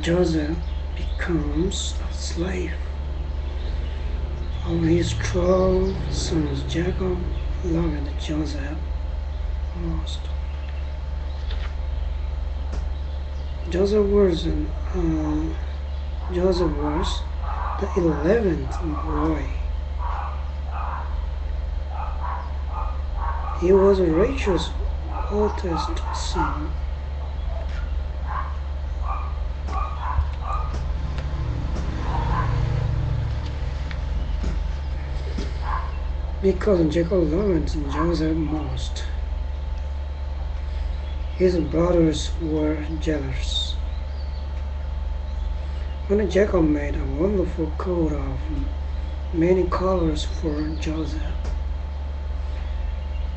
Joseph becomes a slave. Of his 12 sons, Jacob loved Joseph most. Joseph was the 11th boy. He was Rachel's oldest son. Because Jacob loved Joseph most, his brothers were jealous. When Jacob made a wonderful coat of many colors for Joseph,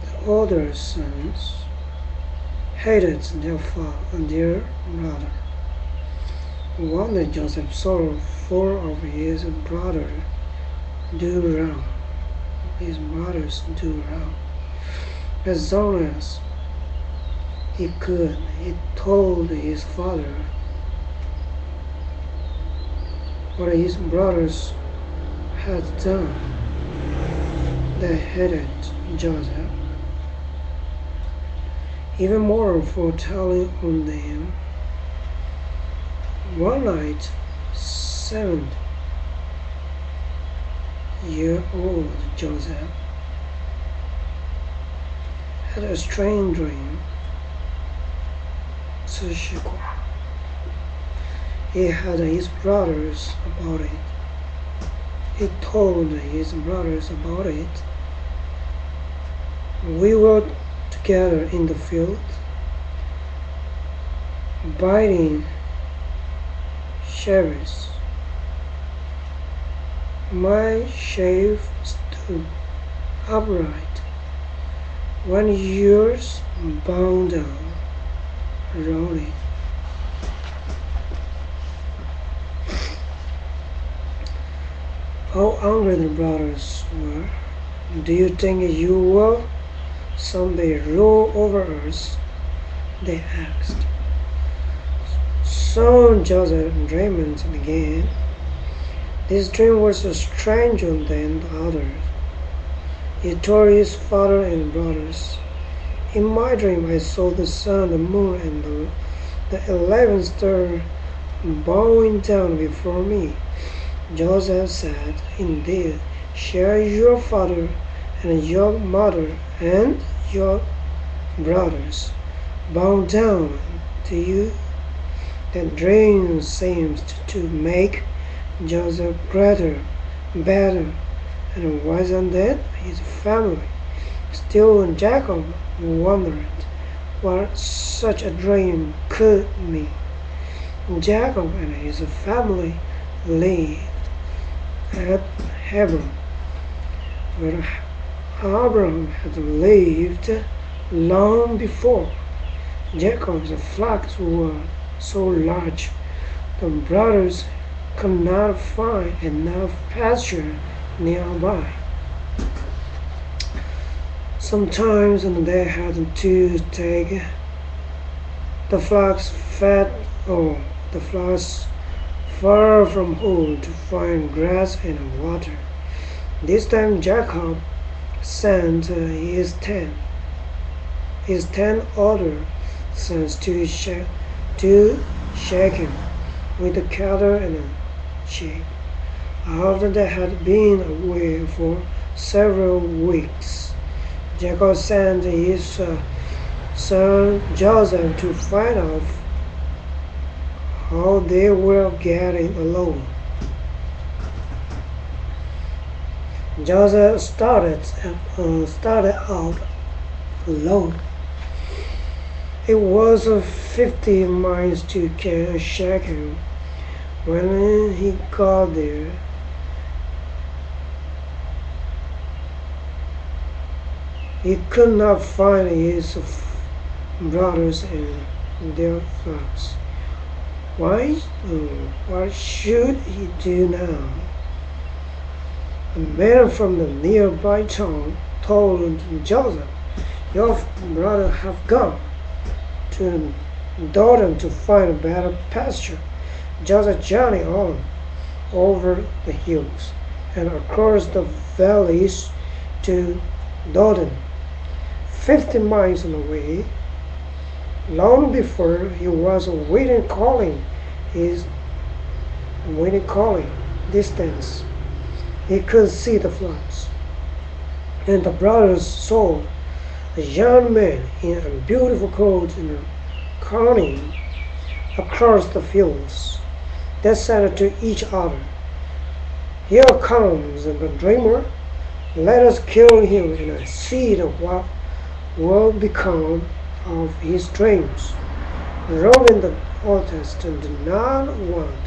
the older sons hated their brother. One day Joseph saw 4 of his brothers do wrong. As long as he could, he told his father what his brothers had done. They hated Joseph even more for telling on them. One night, 7-year-old Joseph had a strange dream. He had his brothers about it. He told his brothers about it. We were together in the field, biting cherries. My sheaf stood upright when yours bowed down, rolling. How angry the brothers were. Do you think you will someday rule over us? They asked. So Joseph dreamed again. This dream was stranger than the others. He told his father and brothers, in my dream I saw the sun, the moon, and the 11th star bowing down before me. Joseph said, indeed, shall your father and your mother and your brothers bow down to you? The dream seems to make Joseph greater, better, and wiser than his family. Still, Jacob wondered what such a dream could mean. Jacob and his family lived at Hebron, where Abraham had lived long before. Jacob's flocks were so large, the brothers could not find enough pasture nearby. Sometimes they had to take the flocks far from home to find grass and water. This time Jacob sent his 10 older sons to Shechem with the cattle and sheep. After they had been away for several weeks, Jacob sent his son Joseph to find out how they were getting along. Joseph started out alone. It was 50 miles to Shechem. When he got there, he could not find his brothers and their flocks. What should he do now? A man from the nearby town told Joseph, your brothers have gone to Jordan to find a better pasture. Joseph journeyed on over the hills and across the valleys to Dothan, 50 miles away. Long before he was within calling distance, he could see the floods. And the brothers saw a young man in a beautiful coat and running across the fields. They said to each other, "Here comes the dreamer. Let us kill him and see what will become of his dreams." Reuben the oldest did not want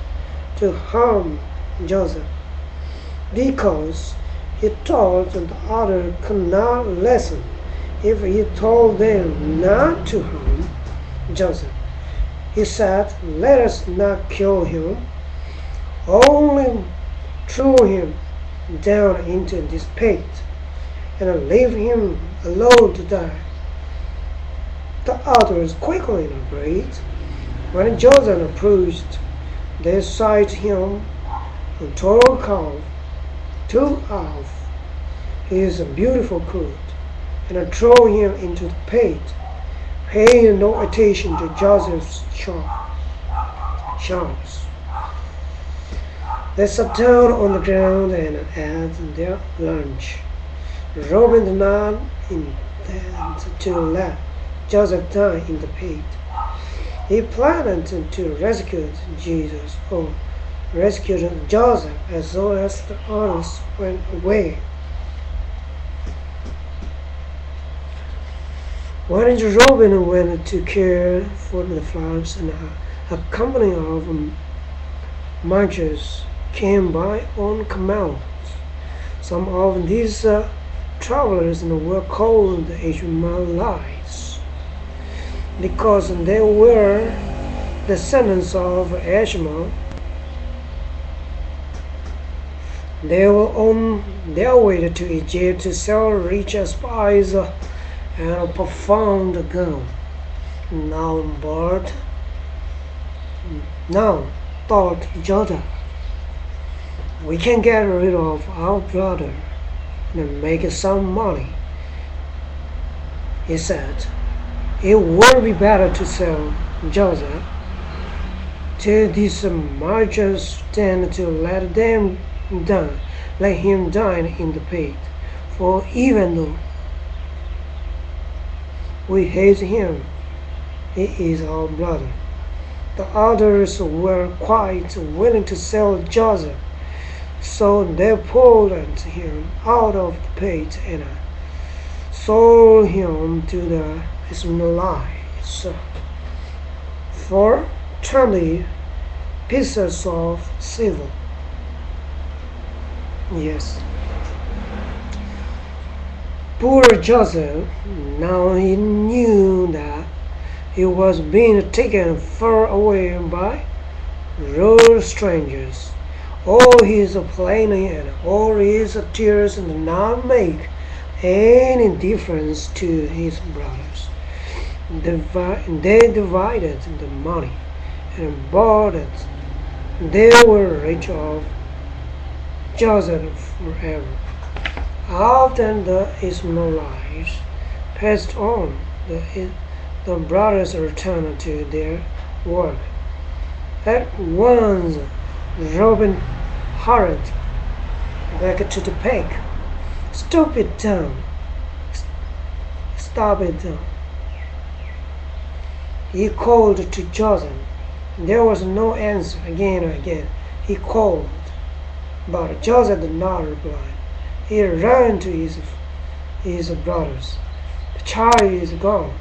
to harm Joseph because he thought the other could not listen if he told them not to harm Joseph. He said, "Let us not kill him, only throw him down into this pit and leave him alone to die." The others quickly agreed. When Joseph approached, they seized him and took off his beautiful coat and threw him into the pit, paying no attention to Joseph's shouts. They sat down on the ground and ate their lunch. Reuben did not intend to let Joseph die in the pit. He planned to rescue Joseph as soon as the others went away. When Reuben went to care for the flocks, and a company of marchers came by on camels. Some of these travelers were called Ishmaelites because they were descendants of Ishmael. They were on their way to Egypt to sell rich spices and performed gold. Now thought Joseph, "We can get rid of our brother and make some money." He said, "It would be better to sell Joseph to these marchers than to let him die in the pit. For even though we hate him, he is our brother." The others were quite willing to sell Joseph, so they pulled him out of the pit and sold him to the Ishmaelites for 20 pieces of silver. Yes. Poor Joseph, now he knew that he was being taken far away by rude strangers. All his planning and all his tears did not make any difference to his brothers. They divided the money and bought it. They were rich off Joseph forever. After the Ishmaelites passed on, the brothers returned to their work. At once Reuben hurried back to the pig. Stop it down. He called to Joseph. There was no answer. Again and again he called, but Joseph did not reply. He ran to his brothers. "The child is gone.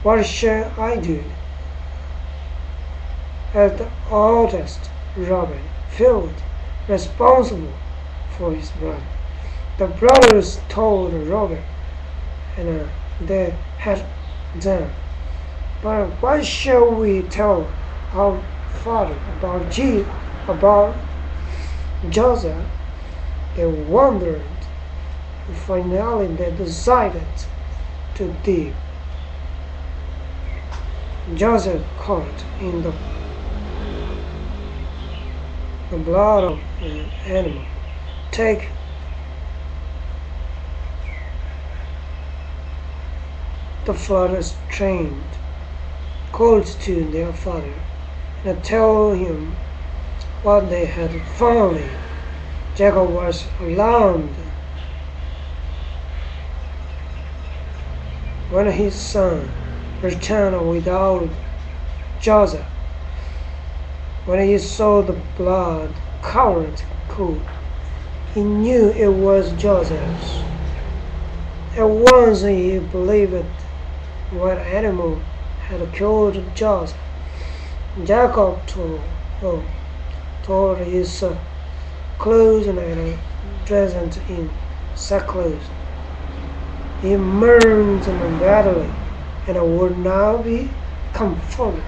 What shall I do?" As the oldest Reuben felt responsible for his brother. The brothers told Reuben, and they had done. "But what shall we tell our father about Joseph?" They wondered. Finally, they decided to dig Joseph caught in the the blood of an animal. Take the fathers trained called to their father, and told him what they had found. Jacob was alarmed when his son returned without Joseph. When he saw the blood-covered coat, he knew it was Joseph's. At once he believed what animal had killed Joseph. Jacob tore his clothes and dressed in sackcloth. He mourned badly and would not be comforted.